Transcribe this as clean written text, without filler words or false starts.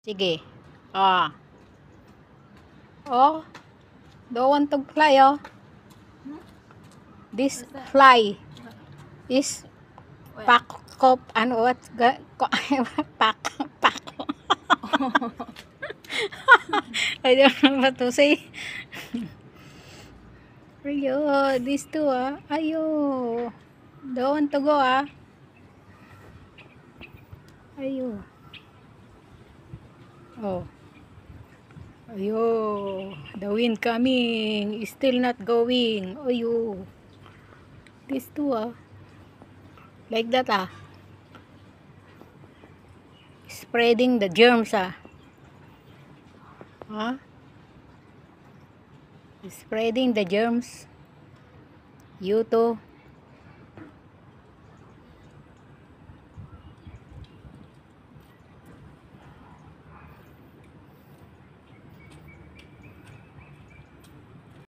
Sige. Ah. Oh, don't want to fly, oh. This fly is pack kop ano what pack pack. I don't know what to say. Ayo, these two ayo. Don't want to go Ayo. Oh. Ayo. The wind coming. Still not going. Ayo. These two like that spreading the germs spreading the germs. You too.